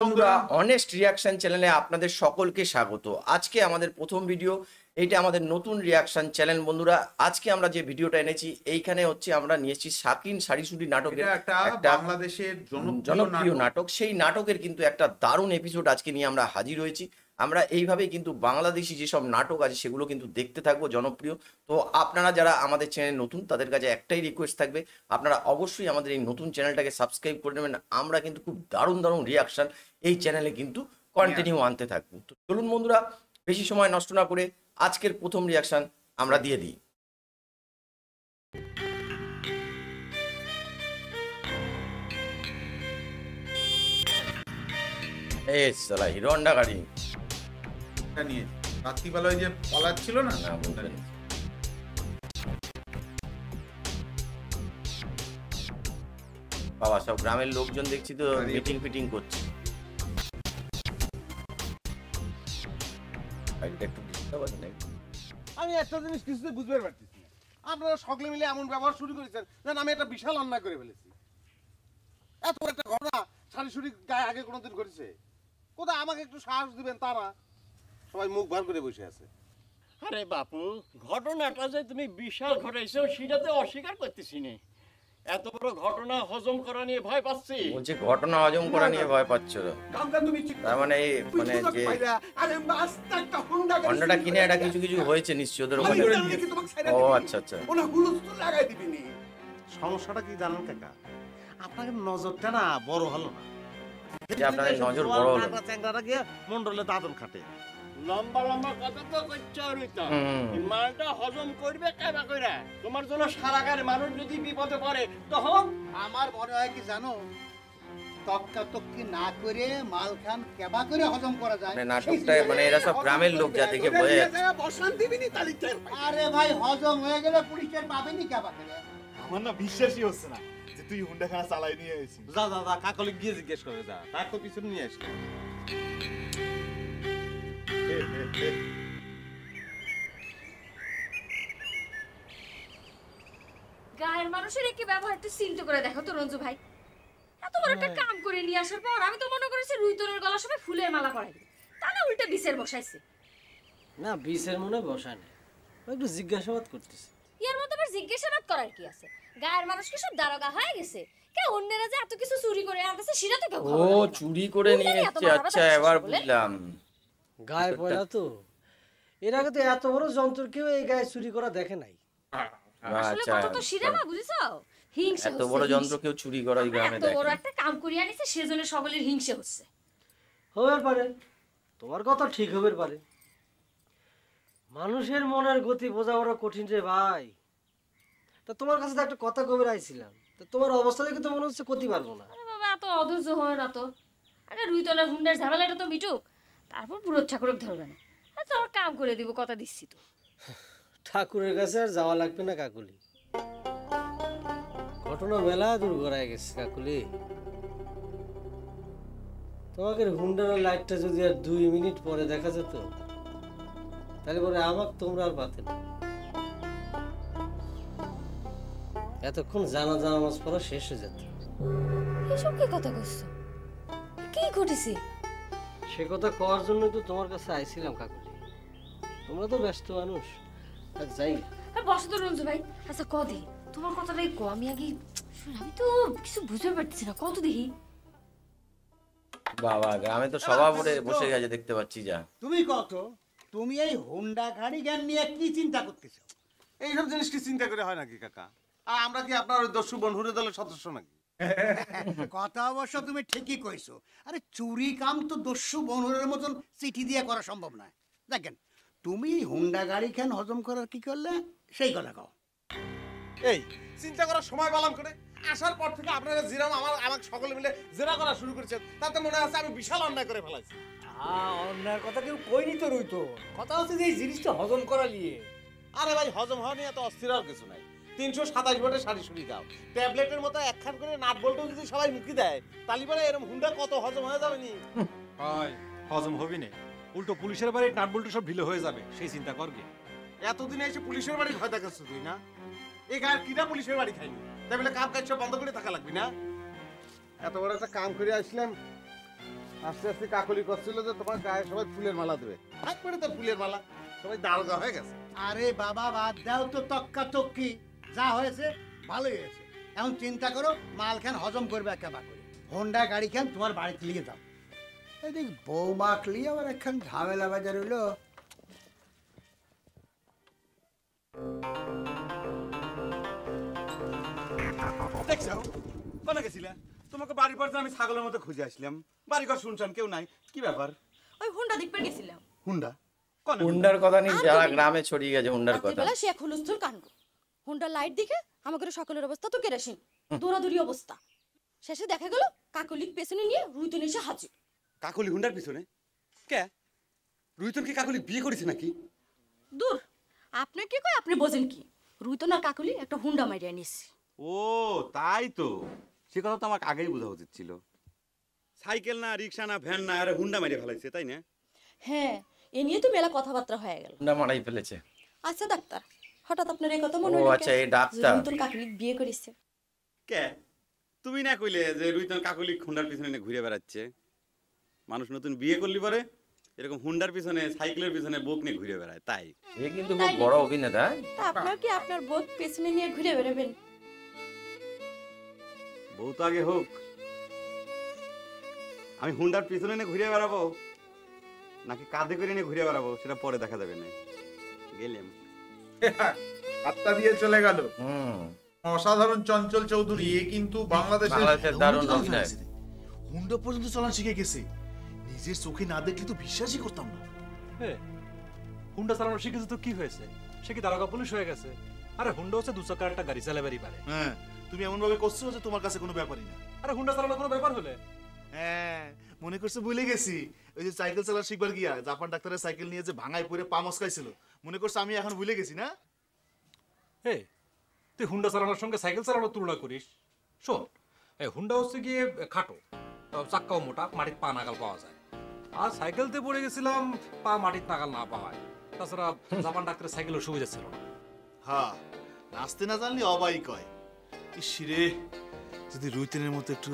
বন্ধুরা honest reaction চ্যানেলে আপনাদের সকলকে স্বাগত। আজকে আমাদের প্রথম ভিডিও, এইটা আমাদের নতুন রিয়াকশন চ্যানেল। বন্ধুরা আজকে আমরা যে ভিডিওটা এনেছি এইখানে হচ্ছে আমরা নিয়েছি শাকিন শাড়িশুড়ি নাটকের একটা বাংলাদেশের জনপ্রিয় নাটক। সেই নাটকের কিন্তু একটা দারুণ এপিসোড আজকে নিয়ে আমরা হাজির হয়েছি। আমরা এইভাবেই কিন্তু বাংলাদেশি যেসব নাটক আছে সেগুলো কিন্তু দেখতে থাকবো জনপ্রিয়। তো আপনারা যারা আমাদের চ্যানেল নতুন তাদের কাছে একটাই রিকোয়েস্ট থাকবে, আপনারা অবশ্যই আমাদের এই নতুন চ্যানেলটাকে সাবস্ক্রাইব করে নেবেন। আমরা কিন্তু খুব দারুণ দারুণ রিয়াকশন এই চ্যানেলে কিন্তু কন্টিনিউ আনতে থাকবো। তো চলুন বন্ধুরা, বেশি সময় নষ্ট না করে আজকের প্রথম রিয়াকশন আমরা দিয়ে দিই। এই সালা হিরো হন্ডা গাড়ি নিয়ে রাত্রিবেলায় যে পালাচ্ছিল না, না বলবেন। বাবা সব গ্রামের লোকজন দেখছি তো মিটিং ফিটিং করছে। একটু ডিস্টার্ব আছে নাকি? আমি একটা জিনিস কিছুতে বুঝতে পারতেছি না, আপনারা সকলে মিলে এমন ব্যবহার শুরু করেছেন যেন আমি একটা বিশাল অন্যায় করে ফেলেছি। এত বড় একটা ঘটনা শাড়ি গায়ে আগে কোনোদিন ঘটেছে? কোথায় আমাকে একটু সাহস দিবেন তারা? সবাই মুখ ভার করে বসে আছে। আরে বাপু, ঘটনাটা যে তুমি বিশাল ঘটাইছো সেটা তো অস্বীকার করতেছি না। এত বড় ঘটনা হজম করা নিয়ে ভয় পাচ্ছি। বলছে ঘটনা হজম করা নিয়ে ভয় পাচ্ছ। তার মানে মানে যে হন্ডাটা কিনে এটা কিছু কিছু হয়েছে নিশ্চয় ওদের ওখানে। ও আচ্ছা আচ্ছা। সমস্যাটা কি জানেন কাকা? আপনাকে নজরটা না বড় হলো না, যে আপনাদের নজর বড় হলো। চ্যাংড়াটা গিয়ে মন্ডলে দাদন খাটে। লম্বা লম্বা কথা তো কইছো রইতা। এই মালটা হজম করবে কেবা কইরা? তোমার জন্য সারা গায়ের মানুষ যদি বিপদে পড়ে তখন আমার মনে হয় কি জানো, তক্কাতক্কি না করে মাল খান কেবা করে হজম করা যায়। মানে নাটকটা মানে এরা সব গ্রামের লোক যা দেখে বোঝা যাচ্ছে। বসান দিবিনি তালিকার। আরে ভাই হজম হয়ে গেলে পুলিশের পাবেনি কেবা করে? আমার না বিশ্বাসই হচ্ছে না যে তুই হুন্ডা খানা চালাই নিয়ে এসেছিস। যা যা যা, কাকলে গিয়ে জিজ্ঞেস করে যা, তার তো পিছনে নিয়ে আসলে। গায়ের মানুষের একই ব্যবহার একটু চিন্তা করে দেখো তো রঞ্জু ভাই। এত বড় একটা কাম করে নিয়ে আসার পর আমি তো মনে করেছি রুইতনের গলার সবাই ফুলের মালা পরাই দিবে, তা না উল্টা বিছের বসাইছে। না বিছের মনে বসায় না, একটু জিজ্ঞাসাবাদ করতেছে। এর মধ্যে আবার জিজ্ঞাসাবাদ করার কি আছে? গায়ের মানুষ কি সব দারোগা হয়ে গেছে? কে অন্যরা যে এত কিছু চুরি করে আনতেছে সেটা তো কেউ ও চুরি করে নিয়ে এসেছে। আচ্ছা এবার বুঝলাম। গায়ে পয়লা তো এর আগে তো এত বড় যন্ত্র কেউ এই গায়ে চুরি করা দেখে নাই। আসলে আচ্ছা কথা তো সিরা না, বুঝছো? হিংসা এত বড় যন্ত্র কেউ চুরি করা এই গ্রামে এত দেখে। বড় একটা কাম করিয়ে আনিছে সেজন্য সকলের হিংসা হচ্ছে। হবে পারে, তোমার কথা ঠিক হবে পারে। মানুষের মনের গতি বোঝা বড় কঠিন রে ভাই। তা তোমার কাছে তো একটা কথা কবে আইছিলাম, তা তোমার অবস্থা দেখে তো মনে হচ্ছে ক্ষতি পারবো না। আরে বাবা এত অধৈর্য হয় না তো। আরে রুইতনের হুন্ডার ঝামেলাটা তো মিটুক, তারপর পুরো ঠাকুরক ধরবে না। তোমার কাম করে দিব, কথা দিচ্ছি তো। ঠাকুরের কাছে আর যাওয়া লাগবে না কাকুলি, ঘটনা মেলা দূর গড়ায় গেছে কাকুলি। তোমাকে হুন্ডার লাইটটা যদি আর 2 মিনিট পরে দেখা যেত তাহলে পরে আমাকে তোমরা আর পাতে না। এতক্ষণ জানাজা নামাজ পড়া শেষ হয়ে যেত। এসব কি কথা কইছো? কি ঘটেছে? সে কথা কওয়ার জন্যই তো তোমার কাছে আইছিলাম কাকুলি। তোমরা তো ব্যস্ত মানুষ, আর যাই। বসো তো রঞ্জু ভাই। আচ্ছা কদি তোমার কথাটাই কো, আমি আগে আমি তো কিছু বুঝতে পারতেছি না, কত দেখি। বাবা গ্রামে তো সভা বসে গেছে দেখতে পাচ্ছি। যা তুমি কত, তুমি এই হোন্ডা গাড়ি জ্ঞান নিয়ে কি চিন্তা করতেছো? এইসব জিনিস কি চিন্তা করে হয় নাকি কাকা? আর আমরা কি আপনার ওই দস্যু বন্ধুরে দলের সদস্য নাকি? কথা অবশ্য তুমি ঠিকই কইছো। আরে চুরি কাম তো দস্যু বনহুরের মতন চিঠি দিয়ে করা সম্ভব নয়। দেখেন তুমি এই হোন্ডা গাড়ি খান হজম করার কি করলে সেই কথা কও। এই চিন্তা করার সময় পেলাম করে আসার পর থেকে আপনারা যেরকম আমাকে সকলে মিলে জেরা করা শুরু করেছেন, তাতে মনে হচ্ছে আমি বিশাল অন্যায় করে ফেলাইছি। অন্যায়ের কথা কেউ কইনি তো রইতো, কথা হচ্ছে যে এই জিনিসটা হজম করা নিয়ে। আরে ভাই হজম হওয়া নিয়ে এত অস্থির আর কিছু নাই। 327 ভোল্টের শাড়ি দাও, ট্যাবলেটের মতো একখান করে নাট বল্টু যদি সবাই মুখি দেয় তাহলে পরে এরকম হুন্ডা কত হজম হয়ে যাবে নি? হয় হজম হবি না, উল্টো পুলিশের বাড়ি নাটবল্টু সব ঢিলে হয়ে যাবে, সেই চিন্তা কর কি। এতদিনে এসে পুলিশের বাড়ি ভয় দেখাচ্ছ তুই না? এই গায়ের কিনা পুলিশের বাড়ি খাইনি, তাই বলে কাম কাজ সব বন্ধ করে থাকা লাগবি না? এত বড় একটা কাম করে আসলাম, আস্তে আস্তে কাকলি করছিল যে তোমার গায়ে সবাই ফুলের মালা দেবে, একবারে তো ফুলের মালা সবাই দারোগা হয়ে গেছে। আরে বাবা বাদ দাও তো তক্কা তক্কি, যা হয়েছে ভালোই হয়েছে। এখন চিন্তা করো মালখান হজম করবে একেবারে করে। হোন্ডা গাড়ি খান তোমার বাড়িতে নিয়ে যাও। এদিক বৌমা ক্লি আবার একখান ঝামেলা বাজার হইলো। দেখছো কোনে গেছিলে? তোমাকে বাড়ির পর আমি ছাগলের মতো খুঁজে আসলাম, বাড়িঘর শুনছেন কেউ নাই, কি ব্যাপার? ওই হুন্ডা দেখতে গেছিলাম। হুন্ডা কোনে? হুন্ডার কথা নিয়ে যারা গ্রামে ছড়িয়ে গেছে হুন্ডার কথা। রাত্রিবেলা সে এক হুলস্থুল কাণ্ড। হুন্ডার লাইট দেখে আমাদের সকলের অবস্থা তো কেরাসিন, দৌড়াদৌড়ি অবস্থা। শেষে দেখা গেল কাকলিক পেছনে নিয়ে রুইতন এসে হাজির। কাকলি হুন্ডার পিছনে? কে? রুইতন কি কাকলি বিয়ে করেছে নাকি? দূর, আপনি কি কয় আপনি বোঝেন কি? রুইতন আর কাকলি একটা হুন্ডা মারিয়া নিছে। ও তাই তো, সে কথা তো আমাকে আগেই বোঝা উচিত ছিল। সাইকেল না, রিক্সা না, ভ্যান না, আরে হুন্ডা মেরে ফেলাইছে, তাই না? হ্যাঁ, এ নিয়ে তো মেলা কথাবার্তা হয়ে গেল। হুন্ডা মারাই ফেলেছে। আচ্ছা ডাক্তার, হঠাৎ আপনার এই কথা মনে ও হলো? আচ্ছা, এই ডাক্তার। রুইতন কাকলিক বিয়ে করেছে। কে? তুমি না কইলে যে রুইতন কাকলি হুন্ডার পিছনে নিয়ে ঘুরে বেড়াচ্ছে? মানুষ নতুন বিয়ে করলি পরে এরকম হুন্ডার পিছনে, সাইকেলের পিছনে বুক নিয়ে ঘুরে বেড়ায়, তাই? এ কিন্তু খুব বড় অভিনেতা। তা আপনার কি আপনার বোধ পেছনে নিয়ে ঘুরে বেড়াবেন? বউ তো আগে হোক, আমি হুন্ডার পিছনে নিয়ে ঘুরে বেড়াবো নাকি কাঁধে করে নিয়ে ঘুরে বেড়াবো সেটা পরে দেখা যাবে না। গেলাম। আত্মা দিয়ে চলে গেল। হুম, অসাধারণ চঞ্চল চৌধুরী, এ কিন্তু বাংলাদেশের বাংলাদেশের দারুণ অভিনয়। হুন্ডা পর্যন্ত চালান শিখে গেছে, নিজের চোখে না দেখলে তো বিশ্বাসই করতাম না। হুন্ডা চালানো শিখেছে তো কি হয়েছে? সে কি দারোগা পুলিশ হয়ে গেছে? আরে হুন্ডা হচ্ছে দু চাকার একটা গাড়ি, চালাবারই পারে। হ্যাঁ, তুমি এমন ভাবে করছো যে তোমার কাছে কোনো ব্যাপারই না। আরে হুন্ডা চালানো কোনো ব্যাপার হলে? হ্যাঁ, মনে করছো ভুলে গেছি ওই যে সাইকেল চালা শিখবার গিয়া জাপান ডাক্তারের সাইকেল নিয়ে যে ভাঙায় পড়ে পা মস্কাইছিল, মনে করছো আমি এখন ভুলে গেছি না? তুই হুন্ডা চালানোর সঙ্গে সাইকেল চালানোর তুলনা করিস? শোন, এই হুন্ডা হচ্ছে গিয়ে খাটো, চাক্কাও মোটা, মাটির পা নাগাল পাওয়া যায়। আর সাইকেলতে পড়ে গেছিলাম, পা মাটির নাগাল না পাওয়ায়। তাছাড়া জাপান ডাক্তারের সাইকেলের সুবিধা ছিল না। হ্যাঁ, নাচতে না জানলে অবাই কয়। ইসিরে, যদি রুইতেনের মতো একটু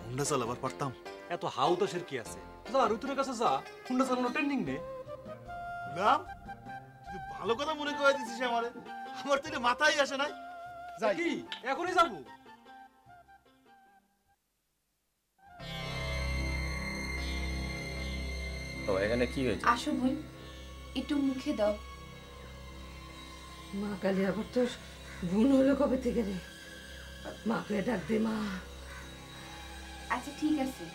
হুন্ডা চালাবার পারতাম। এত হাউ তো সের কি আছে? যা রুতুনের কাছে যা, হুন্ডা চালানো ট্রেনিং নে। না, তুই ভালো কথা মনে করে দিছিস আমারে, আমার তো এটা মাথায় আসে নাই। যাই কি এখনই যাবো? তো এখানে কি হয়েছে? আসো বোন, একটু মুখে দাও। মা কালী আবার তোর বোন হলো কবে থেকে রে? মাকে ডাক দে মা। আচ্ছা ঠিক আছে,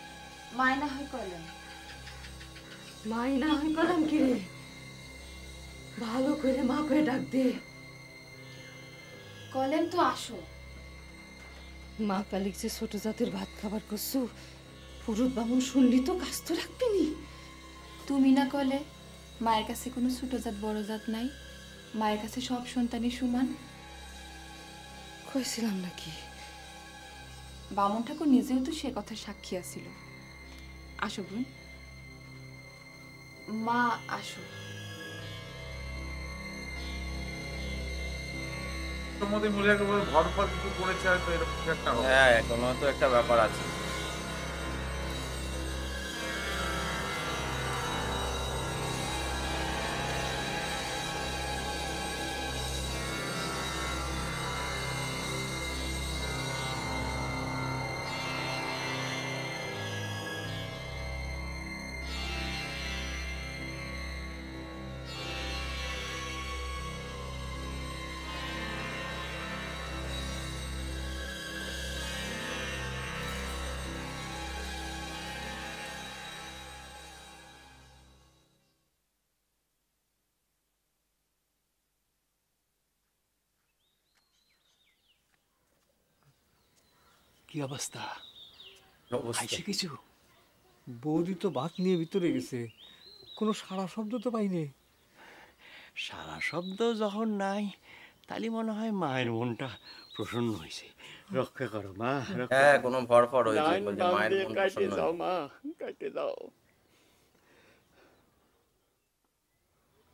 মায় না হয় কইলাম। মাই না হয় কলাম কি রে? ভালো করে মাকে ডাক দে। কলেম তো আসো। মা কালীক যে ছোট জাতের ভাত খাবার করছো, পুরুত বামুন শুনলি তো কাজ তো রাখবি নি। তুমি না কলে মায়ের কাছে কোনো ছোট জাত বড় জাত নাই, মায়ের কাছে সব সন্তানই সমান। কইছিলাম নাকি? বামন ঠাকুর নিজেও তো সে কথা সাক্ষী আছিল। আসো বোন, মা আসো। তোমাদের মূলে একেবারে ভর ভর কিছু করেছে, হয়তো এরকম কিছু একটা হবে। হ্যাঁ, কোনো তো একটা ব্যাপার আছে। কি অবস্থা? অবস্থা। খাইছে কিছু? বৌদি তো ভাত নিয়ে ভিতরে গেছে, কোনো সারা শব্দ তো পাইনি। সারা শব্দ যখন নাই, তাহলে মনে হয় মায়ের মনটা প্রসন্ন হয়েছে। রক্ষা করো মা, হ্যাঁ, কোনো ভরফর হয়েছে, বলছে মায়ের মন কাটে প্রসন্ন যাও হয়েছে। মা, কাটে যাও।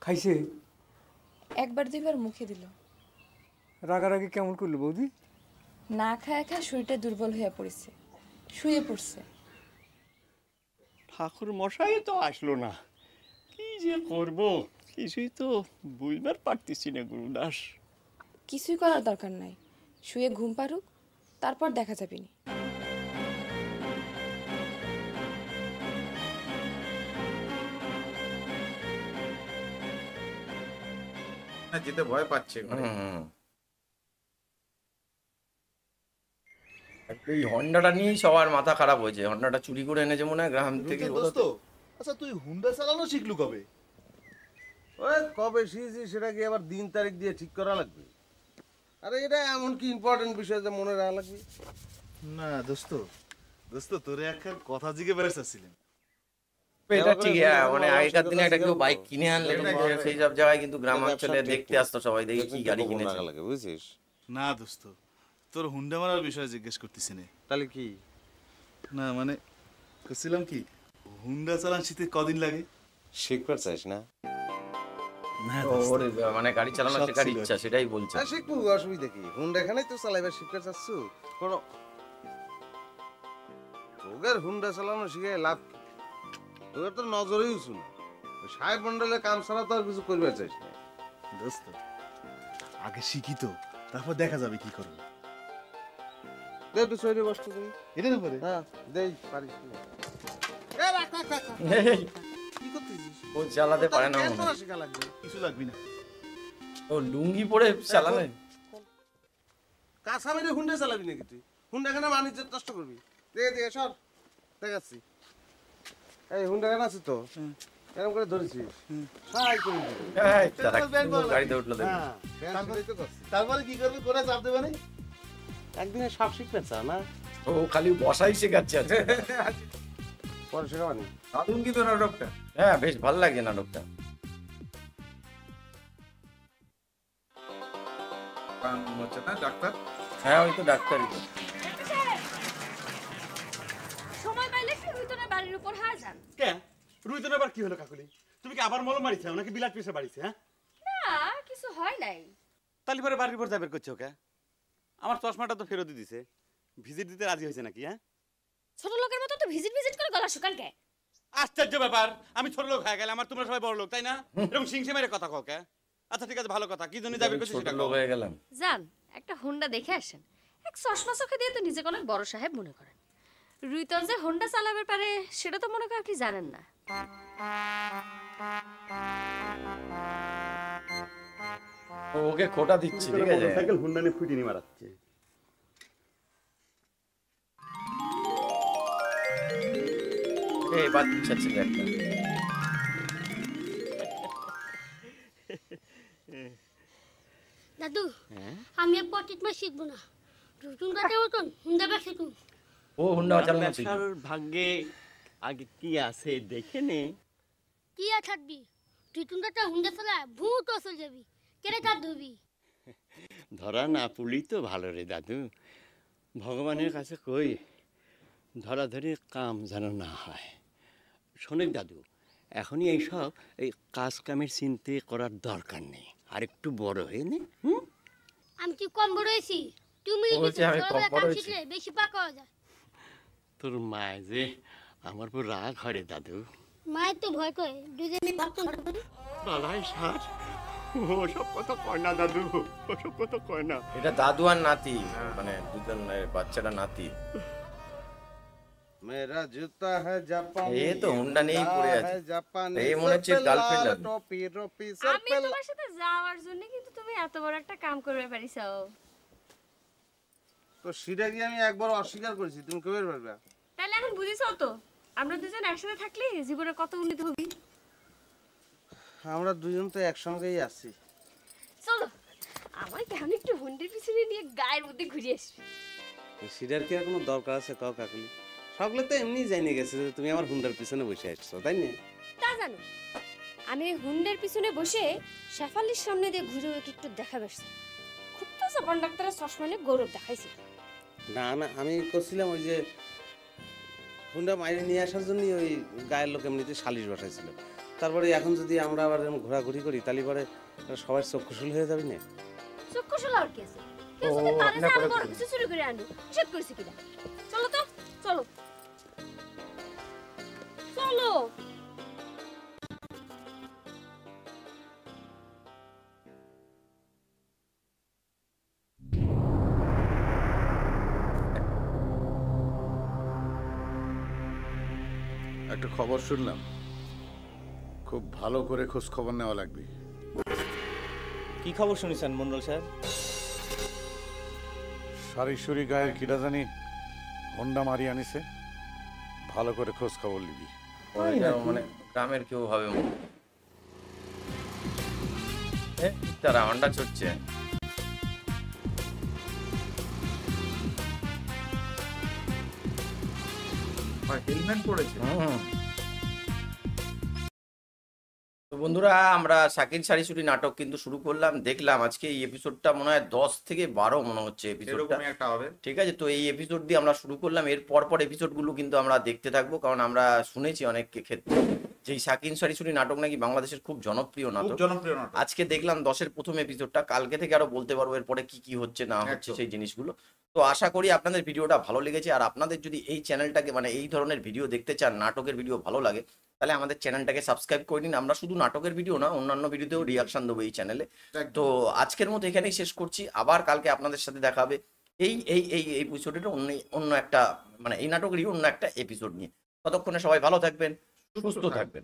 খাইছে? একবার দুইবার মুখে দিল। রাগারাগি কেমন করলো বৌদি? না খায় শরীরটা দুর্বল হয়ে পড়েছে, শুয়ে পড়ছে। ঠাকুর মশাই তো আসলো না, কি যে করব কিছুই তো বুঝবার পারতেছি না গুরুদাস। কিছুই করার দরকার নাই, শুয়ে ঘুম পারুক, তারপর দেখা যাবে নি। যেতে ভয় পাচ্ছে এই হন্ডাটা নিয়েই সবার মাথা খারাপ হয়েছে। হন্ডাটা চুরি করে এনেছে মনে হয় গ্রাম থেকে। দোস্ত আচ্ছা তুই হুন্ডা চালানো শিখলু কবে? ওই কবে শিখেছি সেটা কি আবার দিন তারিখ দিয়ে ঠিক করা লাগবে? আরে এটা এমন কি ইম্পর্টেন্ট বিষয় যে মনে রাখা লাগবে? না দোস্ত, দোস্ত তোরে একখান কথা জিজ্ঞে বেড়াচ্ছিলেন। এটা ঠিক, হ্যাঁ, মানে আগেকার দিনে একটা কেউ বাইক কিনে আনলে সেই সব জায়গায় কিন্তু গ্রামাঞ্চলে দেখতে আসতো সবাই, দেখি কি গাড়ি কিনেছে লাগে, বুঝছিস? না দোস্ত, তোর হুন্ডা মারার বিষয়ে জিজ্ঞেস করতেছি না। তাহলে কি? না মানে কইছিলাম কি, হুন্ডা চালান শিখতে কদিন লাগে? শিখবার চাইস না? ওর মানে গাড়ি চালানো শেখার ইচ্ছা, সেটাই বলছে। শিখবো, অসুবিধা কি? হুন্ডা এখানেই তো চালাইবার শিখতে চাচ্ছ। কোনো তোদের হুন্ডা চালানো শিখে লাভ কি? তোদের তো নজরেই উঁচু না। সাহেব মন্ডলের কাম ছাড়া তো আর কিছু করবার চাইস না। দোস্ত আগে শিখি তো, তারপর দেখা যাবে কি করবো। দে একটু সইরে বসতো তুমি। এটা না পারে? হ্যাঁ দেই, পারিস না। এ রাখ রাখ রাখ। কি করতেছিস? ও চালাতে পারে না মনে হয়। শেখা লাগবে। কিছু লাগবে না। ও লুঙ্গি পরে চালানে? কাঁচা মেরে হুন্ডা চালাবি নাকি তুই? হুন্ডা খানা বাণিজ্যের নষ্ট করবি? দেখে দেখে সর, দেখাচ্ছি। এই হুন্ডা খানা আছে তো, এরকম করে ধরেছিস, সাহায্য করে দিবি। গাড়িতে উঠলো দেখি। তারপরে কি করবি? করে চাপ দেবে না? একদিনে সব শিখবে চা না? ও খালি বসাই শেখাচ্ছে। পরে শেখাবানি। দারুণ কিন্তু নাটকটা। হ্যাঁ বেশ ভালো লাগছে নাটকটা। হচ্ছে না ডাক্তার? হ্যাঁ ওই তো ডাক্তারই তো। সময় পাইলে একটু রুইতনের বাড়ির উপর হায় যান। কে রুইতনের আবার কি হলো কাকুলি? তুমি কি আবার মলম মারিছে নাকি বিলাট পিছে বাড়িছে? হ্যাঁ না কিছু হয় নাই। তালি পরে বাড়ির উপর যাবে করছো কে? আমার চশমাটা তো ফেরত দিছে, ভিজিট দিতে রাজি হয়েছে নাকি? হ্যাঁ ছোট লোকের মতো তো ভিজিট ভিজিট করে গলা শুকান কে? আশ্চর্য ব্যাপার, আমি ছোট লোক হয়ে গেলে আমার তোমরা সবাই বড় লোক তাই না? এরকম সিংসে মেরে কথা কও কে? আচ্ছা ঠিক আছে ভালো কথা, কি জন্য যাবে করছিস? ছোট লোক হয়ে গেলাম। যান একটা হোন্ডা দেখে আসেন। এক চশমা চোখে দিয়ে তো নিজেকে অনেক বড় সাহেব মনে করেন। রুইতন যে হোন্ডা চালাবে পারে সেটা তো মনে করেন আপনি জানেন না। ওকে খোটা দিচ্ছি, ঠিক আছে? সাইকেল হুন্ডা নিয়ে ফুটিনি মারাচ্ছে। এই বাদ দিচ্ছি একটা। দাদু আমি আর পকেট মার শিখবো না, রুটুন কাটার মতন হুন্ডা ব্যবসা তুমি। ও হুন্ডা চালানো শিখবে। ব্যবসার ভাগ্যে আগে কি আছে দেখে নে। কি আর থাকবি, রুটুন কাটা হুন্ডা চালা ভূত চলে যাবি, কেড়ে কাট ধরবি। ধরা না পুলি তো ভালো রে দাদু, ভগবানের কাছে কই ধরাধরি কাম যেন না হয়। শোনেন দাদু, এখনই এইসব এই কাজ কামের চিন্তা করার দরকার নেই, আর একটু বড় হয়ে নে। আমি কি কম বড় হয়েছি? তুমি শিখলে বেশি পাকা যায়। তোর মায় যে আমার উপর রাগ হয় রে দাদু। মায়ের তো ভয় করে, দুজনে বালাই সার ওসব কথা কয় না দাদু, ওসব কথা কয় না। এটা দাদু আর নাতি, মানে দুজন বাচ্চাটা নাতি। মেরা জুতা है जापानी। এই তো হুন্ডা নেই পড়ে আছে। এই মনে হচ্ছে গার্লফ্রেন্ড আছে। টপি টপি আমি তোমার সাথে যাওয়ার জন্য কিন্তু তুমি এত বড় একটা কাম করবে পারিছো। তো সেটা কি আমি একবার অস্বীকার করেছি? তুমি কবে পারবে? তাহলে এখন বুঝিছো তো আমরা দুজন একসাথে থাকলে জীবনে কত উন্নতি হবে। আমরা দুজন তো একসঙ্গেই আছি। চলো আমার কেমন একটু হুন্ডের পিছনে নিয়ে গায়ের মধ্যে ঘুরে আসি। সেটার কি আর কোনো দরকার আছে কাউ কাকুলি? সকলে তো এমনি জানি গেছে যে তুমি আমার হুন্ডার পিছনে বসে আসছো, তাই না? তা জানো আমি হুন্ডের পিছনে বসে শেফালির সামনে দিয়ে ঘুরে একটু দেখা বেরছি। খুব তো জাপান ডাক্তারের চশমা নিয়ে গৌরব দেখাইছে। না না আমি করছিলাম ওই যে হুন্ডা মাইরে নিয়ে আসার জন্যই ওই গায়ের লোক এমনিতে সালিশ বসাইছিল। তারপরে এখন যদি আমরা আবার এরকম ঘোরাঘুরি করি তাহলে পরে সবার চক্ষুশুল হয়ে যাবে না? চক্ষুশুল আর কি আছে? কেউ যদি পারে না আর বড় কিছু চুরি করে আনবো, নিষেধ করেছে কিনা? চলো তো চলো। চলো। একটা খবর শুনলাম, খুব ভালো করে খোঁজ খবর নেওয়া লাগবে। কি খবর শুনেছেন মন্ডল সাহেব? সারিসুরি গায়ের কিরা জানি হোন্ডা মারি আনিছে, ভালো করে খোঁজ খবর নিবি। মানে গ্রামের কেউ হবে তারা হন্ডা চড়ছে। হেলমেট পড়েছে। তো বন্ধুরা, আমরা শাকিল সারিসুরি নাটক কিন্তু শুরু করলাম, দেখলাম আজকে এই এপিসোডটা মনে হয় 10 থেকে 12 মনে হচ্ছে এপিসোডটা, এরকমই একটা হবে। ঠিক আছে। তো এই এপিসোড দিয়ে আমরা শুরু করলাম, এর পর এপিসোডগুলো কিন্তু আমরা দেখতে থাকবো, কারণ আমরা শুনেছি অনেক ক্ষেত্রে যে এই শাকিল সারিসুরি নাটক নাকি বাংলাদেশের খুব জনপ্রিয় নাটক। জনপ্রিয় নাটক। আজকে দেখলাম 10-এর প্রথম এপিসোডটা, কালকে থেকে আরো বলতে পারবো এরপরে কি কি হচ্ছে না হচ্ছে সেই জিনিসগুলো। তো আশা করি আপনাদের ভিডিওটা ভালো লেগেছে, আর আপনাদের যদি এই চ্যানেলটাকে মানে এই ধরনের ভিডিও দেখতে চান, নাটকের ভিডিও ভালো লাগে, তাহলে আমাদের চ্যানেলটাকে সাবস্ক্রাইব করে নিন। আমরা শুধু নাটকের ভিডিও না, অন্যান্য ভিডিওতেও রিয়াকশন দেবো এই চ্যানেলে। তো আজকের মতো এখানেই শেষ করছি, আবার কালকে আপনাদের সাথে দেখা হবে এই এপিসোডের অন্য একটা মানে এই নাটকেরই অন্য একটা এপিসোড নিয়ে। ততক্ষণে সবাই ভালো থাকবেন, সুস্থ থাকবেন।